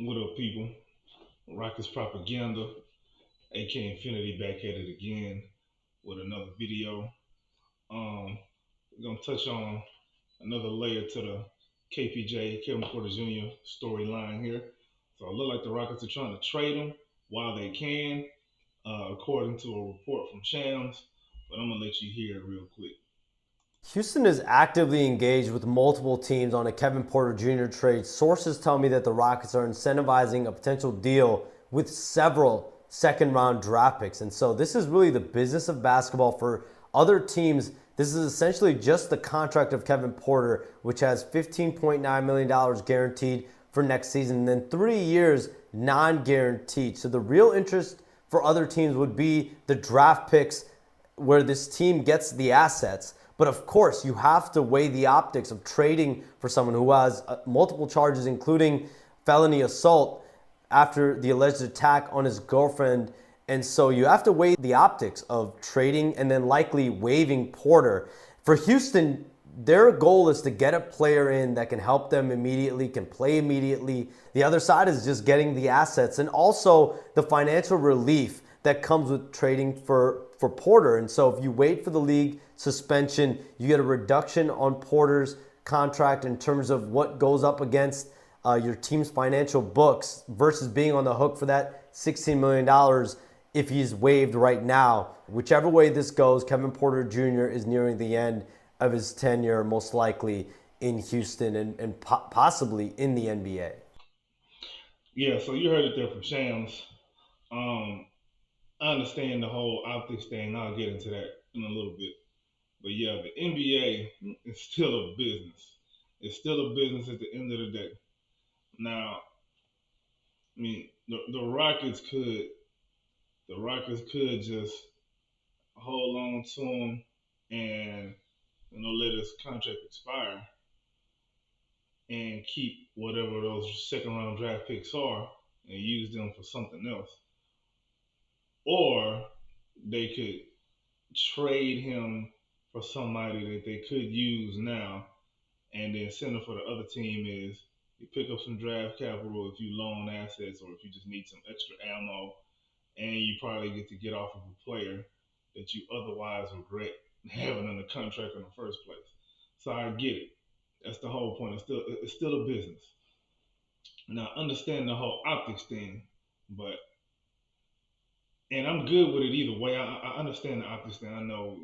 What up, people? Rockets Propaganda, aka Infinity, back at it again with another video. We're gonna touch on another layer to the KPJ, Kevin Porter Jr. storyline here. So it looks like the Rockets are trying to trade him while they can, according to a report from Shams. But I'm gonna let you hear it real quick. Houston is actively engaged with multiple teams on a Kevin Porter Jr. trade. Sources tell me that the Rockets are incentivizing a potential deal with several second round draft picks. And so this is really the business of basketball for other teams. This is essentially just the contract of Kevin Porter, which has $15.9 million guaranteed for next season, and then 3 years non guaranteed. So the real interest for other teams would be the draft picks where this team gets the assets. But of course, you have to weigh the optics of trading for someone who has multiple charges, including felony assault after the alleged attack on his girlfriend. And so you have to weigh the optics of trading and then likely waiving Porter. For Houston, their goal is to get a player in that can help them immediately, can play immediately. The other side is just getting the assets and also the financial relief that comes with trading for Porter. And so if you wait for the league suspension, you get a reduction on Porter's contract in terms of what goes up against your team's financial books versus being on the hook for that $16 million if he's waived right now. Whichever way this goes, Kevin Porter Jr. is nearing the end of his tenure, most likely in Houston and possibly in the NBA. Yeah, so you heard it there from Shams. Um, I understand the whole optics thing. I'll get into that in a little bit. But yeah, the NBA is still a business. It's still a business at the end of the day. Now, I mean, the Rockets could just hold on to him and let his contract expire and keep whatever those second round draft picks are and use them for something else, or they could trade him for somebody that they could use now. And the incentive for the other team is you pick up some draft capital if you loan assets or if you just need some extra ammo, and you probably get to get off of a player that you otherwise regret having under contract in the first place. So I get it. That's the whole point. It's still a business. Now I understand the whole optics thing, but and I'm good with it either way. I understand the optics thing. I know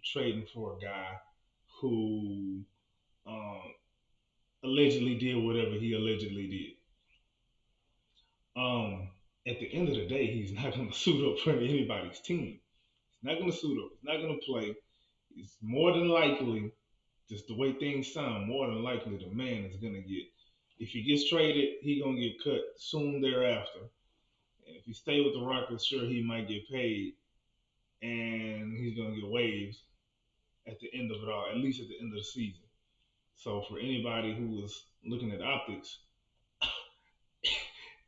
trading for a guy who um, allegedly did whatever he allegedly did. Um, at the end of the day, he's not going to suit up for anybody's team. He's not going to suit up. He's not going to play. He's more than likely, just the way things sound, more than likely the man is going to get. If he gets traded, he gonna get cut soon thereafter. And if he stay with the Rockets, sure he might get paid, and he's gonna get waived at the end of it all, at least at the end of the season. So for anybody who was looking at optics,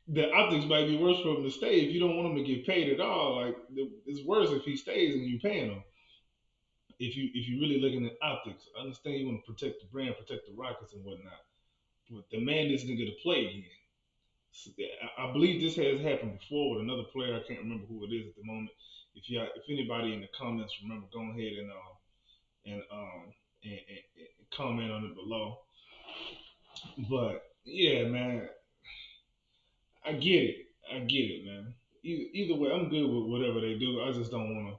the optics might be worse for him to stay if you don't want him to get paid at all. Like it's worse if he stays and you paying him. If you really looking at optics, I understand you want to protect the brand, protect the Rockets and whatnot, but the man isn't going to play again. So, I believe this has happened before with another player. I can't remember who it is at the moment. If anybody in the comments remember, go ahead and comment on it below. But yeah, man, I get it. I get it, man. Either way, I'm good with whatever they do. I just don't want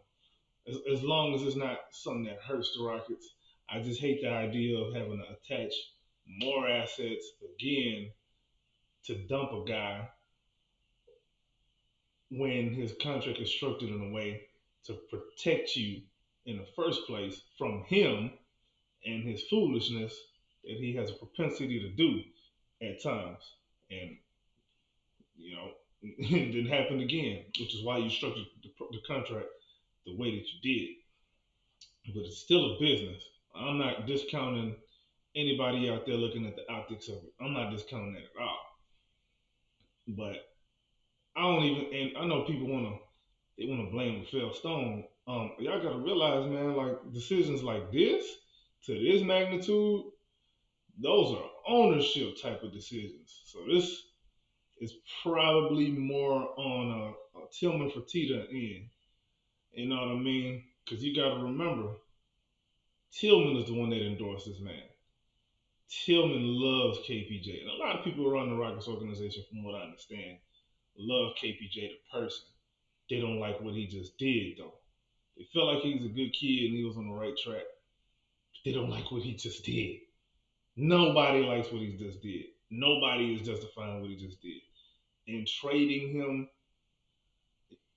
to, as long as it's not something that hurts the Rockets. I just hate the idea of having to attach more assets again to dump a guy when his contract is structured in a way to protect you in the first place from him and his foolishness that he has a propensity to do at times. And, it didn't happen again, which is why you structured the contract the way that you did. But it's still a business. I'm not discounting anybody out there looking at the optics of it. I'm not discounting that at all. But I don't even, and I know people they want to blame Phil Stone. Y'all gotta realize, man, like decisions like this to this magnitude, those are ownership type of decisions. So this is probably more on a Tillman Fertitta end. You know what I mean? Because you got to remember, Tillman is the one that endorsed this man. Tillman loves KPJ. And a lot of people around the Rockets organization, from what I understand, love KPJ the person. They don't like what he just did, though. They felt like he was a good kid and he was on the right track. They don't like what he just did. Nobody likes what he just did. Nobody is justifying what he just did. And trading him,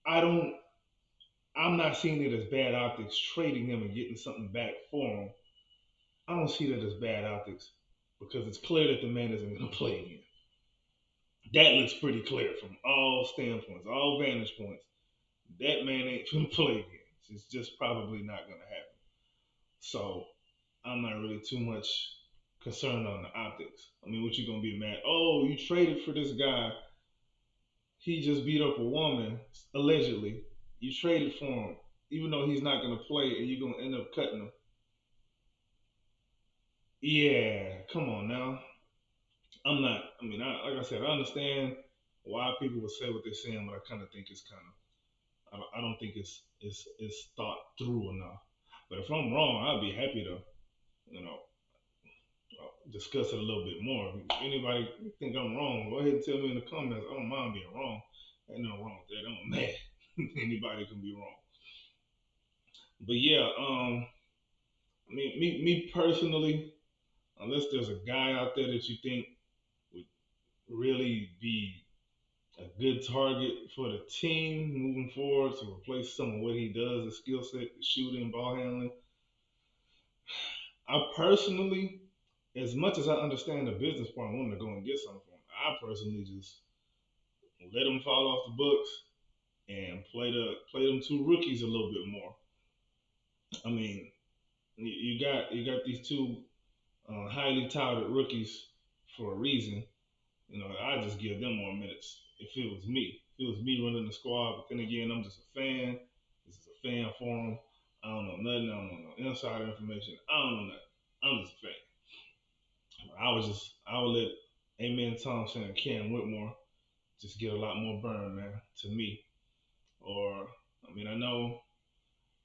I don't. I'm not seeing it as bad optics. Trading him and getting something back for him, I don't see that as bad optics because it's clear that the man isn't going to play again. That looks pretty clear from all standpoints, all vantage points. That man ain't going to play again. It's just probably not going to happen. So I'm not really too much concerned on the optics. I mean, what you gonna be mad? Oh, you traded for this guy. He just beat up a woman, allegedly. You traded for him, even though he's not gonna play, and you're gonna end up cutting him. Yeah, come on now. I'm not. I mean, like I said, I understand why people would say what they're saying, but I kind of think it's kind of. I don't think it's thought through enough. But if I'm wrong, I'd be happy to, you know, discuss it a little bit more. If anybody think I'm wrong, go ahead and tell me in the comments. I don't mind being wrong. Ain't nothing wrong with that. I'm a man. Anybody can be wrong. But yeah, me personally, unless there's a guy out there that you think would really be a good target for the team moving forward to replace some of what he does, the skill set, the shooting, ball handling. I personally, as much as I understand the business part, I want to go and get something from him. I personally just let them fall off the books and play them two rookies a little bit more. I mean, you got these two highly touted rookies for a reason. You know, I just give them more minutes if it was me. If it was me running the squad, but then again, I'm just a fan. This is a fan forum. I don't know nothing. I don't know no insider information. I don't know nothing. I'm just a fan. I would let Amen Thompson and Cam Whitmore just get a lot more burn, man, to me. Or I mean, I know.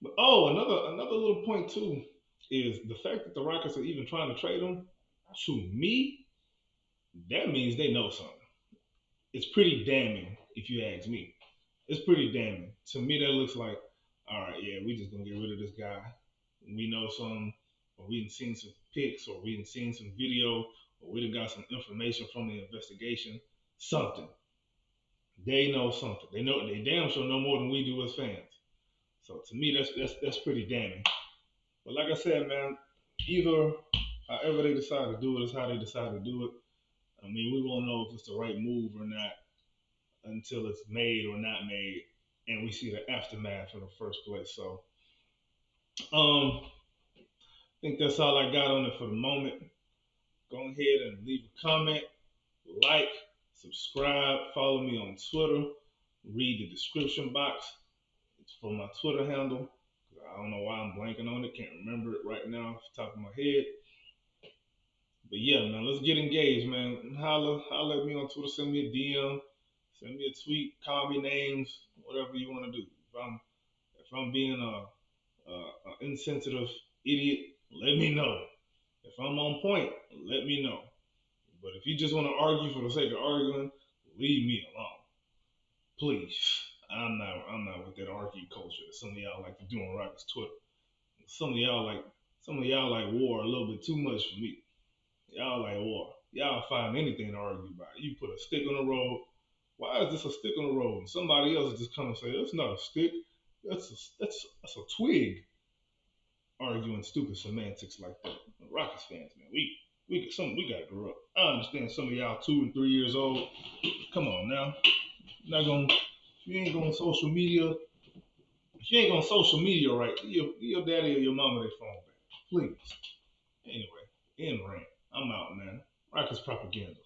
But oh, another little point too is the fact that the Rockets are even trying to trade him. To me, that means they know something. It's pretty damning, if you ask me. It's pretty damning. To me, that looks like, all right, yeah, we just gonna get rid of this guy. We know some, or we have seen some pics, or we have seen some video, or we done got some information from the investigation. Something. They know something. They know they damn sure know more than we do as fans. So to me, that's pretty damning. But like I said, man, either however they decide to do it is how they decide to do it. I mean, we won't know if it's the right move or not until it's made or not made, and we see the aftermath in the first place. So, I think that's all I got on it for the moment. Go ahead and leave a comment, like, subscribe, follow me on Twitter, read the description box. It's for my Twitter handle. I don't know why I'm blanking on it. Can't remember it right now off the top of my head. But yeah, man, let's get engaged, man. Holla at me on Twitter. Send me a DM. Send me a tweet. Call me names. Whatever you want to do. If I'm being a insensitive idiot, let me know. If I'm on point, let me know. But if you just want to argue for the sake of arguing, leave me alone, please. I'm not with that argue culture that some of y'all like to do on Rockets Twitter. Some of y'all like war a little bit too much for me. Y'all like war. Y'all find anything to argue about. You put a stick on the road. Why is this a stick on the road? And somebody else just come and say, that's not a stick. That's a twig. Arguing stupid semantics like that. Rockets fans, man, we gotta grow up. I understand some of y'all 2 and 3 years old. Come on now. You're not gonna if you ain't going social media, if you ain't going social media right, your daddy or your mama their phone back. Please. Anyway, in rant. I'm out, man. Rockets propaganda.